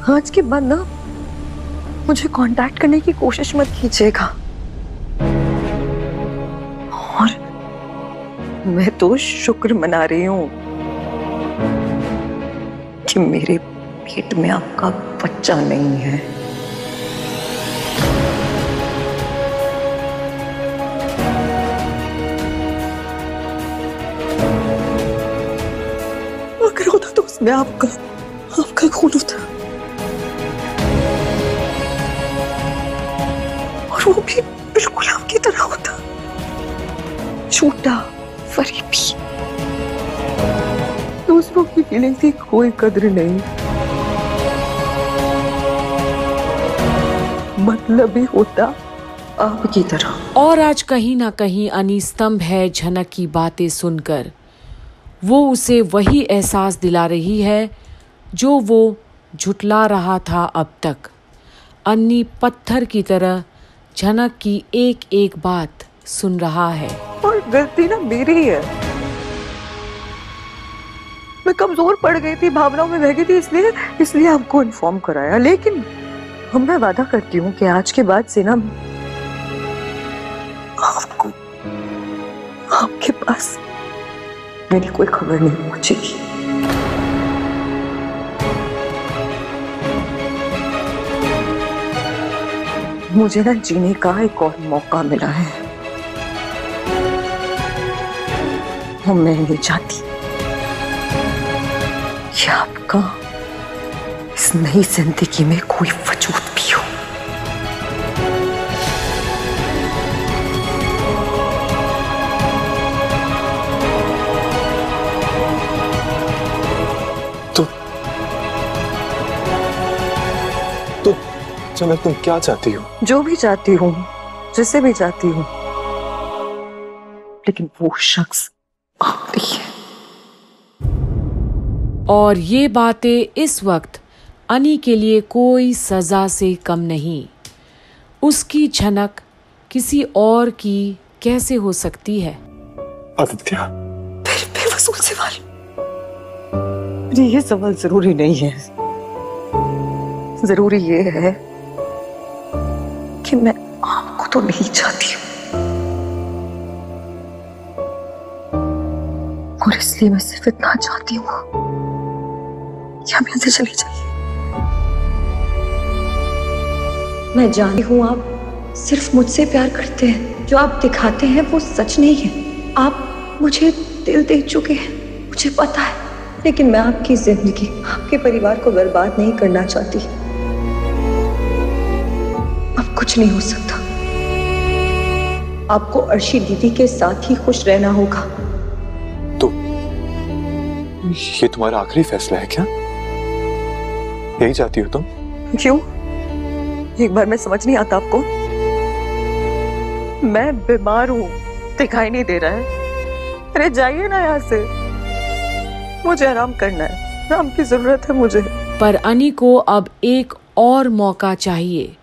आज के बाद ना मुझे कांटेक्ट करने की कोशिश मत कीजिएगा। और मैं तो शुक्र मना रही हूं कि मेरे पेट में आपका बच्चा नहीं है। अगर होता तो उसमें आपका खून होता, और वो भी बिल्कुल आपकी तरह होता, छोटा, फरीबी। दूसरों की फीलिंग की कोई कदर नहीं, मतलब ही होता आपकी तरह। और आज कहीं ना कहीं अनी स्तंभ है झनक की बातें सुनकर। वो उसे वही एहसास दिला रही है जो वो झुठला रहा था अब तक। अन्नी पत्थर की तरह झनक की एक एक बात सुन रहा है। और गलती ना मेरी है, मैं कमजोर पड़ गई थी, भावनाओं में बह गई थी, इसलिए आपको इन्फॉर्म कराया। लेकिन हम मैं वादा करती हूँ कि आज के बाद से ना आपको आपके पास मेरी कोई खबर नहीं पहुंचेगी। मुझे ना जीने का एक और मौका मिला है, और मैं नहीं चाहती कि आपका इस नई जिंदगी में कोई वजूद भी हो। तो जनक, तुम क्या चाहती हो? जो भी चाहती हूँ, जिसे भी चाहती हूँ, लेकिन वो शख्स आप नहीं है। और ये बातें इस वक्त अनी के लिए कोई सजा से कम नहीं। उसकी झनक किसी और की कैसे हो सकती है? आदित्य, बेवसूल सवाल। ये सवाल जरूरी नहीं है। जरूरी ये है कि मैं आपको तो नहीं चाहती हूँ, और इसलिए मैं सिर्फ इतना चाहती हूँ कि आप यहाँ से चले जाइए। मैं जानती हूँ आप सिर्फ मुझसे प्यार करते हैं, जो आप दिखाते हैं वो सच नहीं है। आप मुझे दिल दे चुके हैं, मुझे पता है, लेकिन मैं आपकी जिंदगी, आपके परिवार को बर्बाद नहीं करना चाहती। अब कुछ नहीं हो सकता। आपको अर्शी दीदी के साथ ही खुश रहना होगा। तो ये तुम्हारा आखिरी फैसला है क्या? यही चाहती हो तुम? क्यों? एक बार में समझ नहीं आता आपको? मैं बीमार हूँ, दिखाई नहीं दे रहा है। अरे जाइए ना यहाँ से, मुझे आराम करना है, आराम की जरूरत है मुझे। पर अनी को अब एक और मौका चाहिए,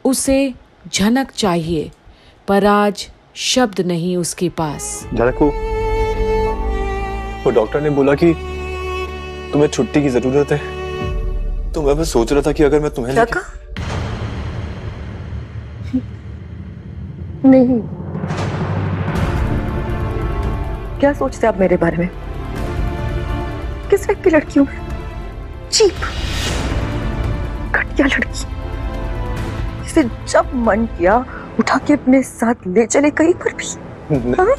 उसे झनक चाहिए, पर आज शब्द नहीं उसके पास। झनक, वो डॉक्टर ने बोला कि तुम्हें छुट्टी की जरूरत है। तो मैं बस सोच रहा था कि अगर मैं तुम्हें नहीं। क्या सोचते आप मेरे बारे में? किस टाइप की लड़की हूं मैं? चीप, घटिया लड़की, जिसे जब मन किया उठा के अपने साथ ले चले कहीं पर भी।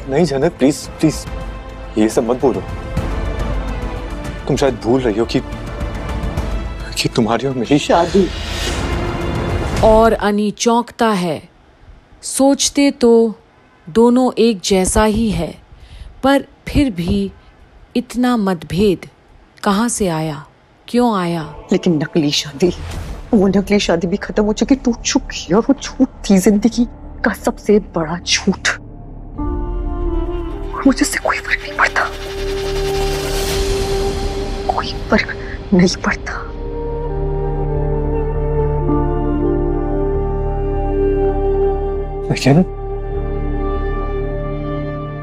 नहीं झनक, प्लीज प्लीज ये सब मत बोलो। तुम शायद भूल रही हो कि तुम्हारी और मेरी शादी। और अनी चौंकता है। सोचते तो दोनों एक जैसा ही है, पर फिर भी इतना मतभेद कहाँ से आया, क्यों आया? लेकिन नकली शादी, वो नकली शादी भी खत्म हो चुकी, टूट चुकी, और वो झूठ थी जिंदगी का सबसे बड़ा झूठ। मुझे से कोई फर्क नहीं पड़ता, कोई फर्क नहीं पड़ता। लेकिन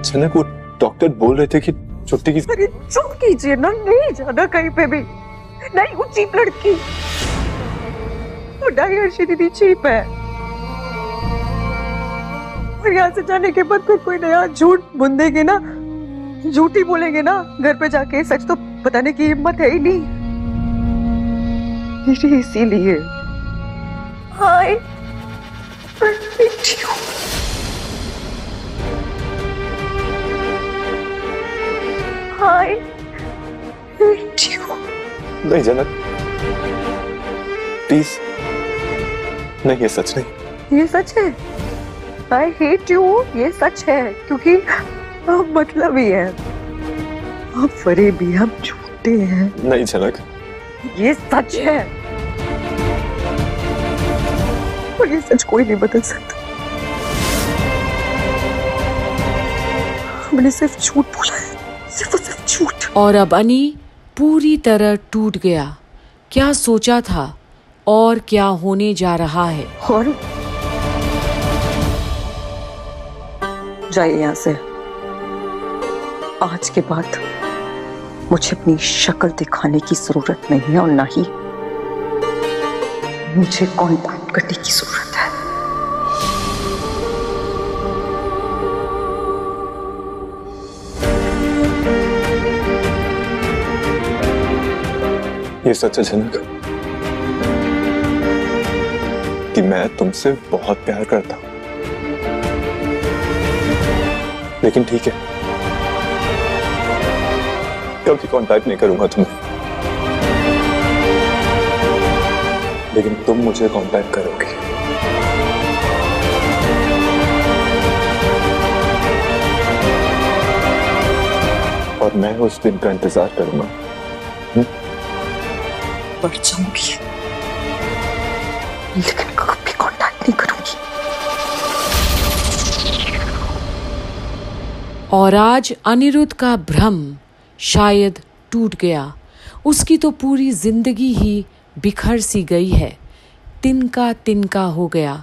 जनक, वो डॉक्टर बोल रहे थे कि छुट्टी की। अरे चुप कीजिए ना, नहीं जाना कहीं पे भी। नहीं, वो चीप लड़की, बुढ़ाई अर्शी दीदी चीप है, और यहाँ से जाने के बाद फिर कोई नया झूठ बुन देंगे ना, झूठी बोलेंगे ना घर पे जाके, सच तो बताने की हिम्मत है ही नहीं। इसीलिए हाय नहीं जनक, प्लीज नहीं, ये सच नहीं। ये सच है, आई हेट यू, ये सच है, क्योंकि अब मतलब ही है, अब फरे भी हम झूठे हैं। नहीं जनक, ये सच है, और ये सच कोई नहीं बदल सकता। मैंने सिर्फ झूठ बोला है, सिर्फ और सिर्फ झूठ। और अब अनी पूरी तरह टूट गया। क्या सोचा था और क्या होने जा रहा है। और जाइए यहाँ से, आज के बाद मुझे अपनी शक्ल दिखाने की जरूरत नहीं है, और ना ही मुझे कांटेक्ट करने की जरूरत है। ये सच है जनक कि मैं तुमसे बहुत प्यार करता हूं, लेकिन ठीक है, कभी कांटेक्ट नहीं करूंगा तुम्हें, लेकिन तुम मुझे कांटेक्ट करोगे। और मैं उस दिन का इंतजार करूंगा। बढ़ जाऊंगी, लेकिन कभी कांटेक्ट नहीं करूंगी। और आज अनिरुद्ध का भ्रम शायद टूट गया। उसकी तो पूरी जिंदगी ही बिखर सी गई है, तिनका तिनका हो गया,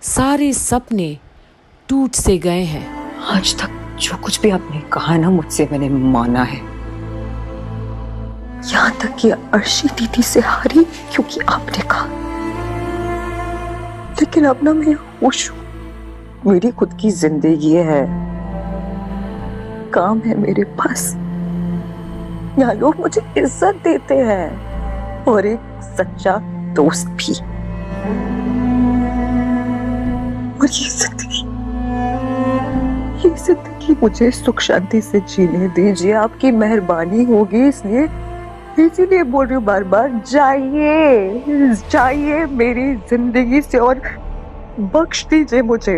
सारे सपने टूट से गए हैं। आज तक जो कुछ भी आपने कहा ना मुझसे, मैंने माना है। यहाँ तक कि अर्शी दीदी से हारी क्योंकि आपने कहा, लेकिन अब ना मैं खुश हूं। मेरी खुद की जिंदगी है, काम है मेरे पास, यहाँ लोग मुझे इज्जत देते हैं, और एक सच्चा दोस्त भी। और ये जिंदगी मुझे सुख शांति से जीने दीजिए, आपकी मेहरबानी होगी, इसीलिए बोल रही हूँ बार बार, जाइए जाइए मेरी जिंदगी से और बख्श दीजिए मुझे।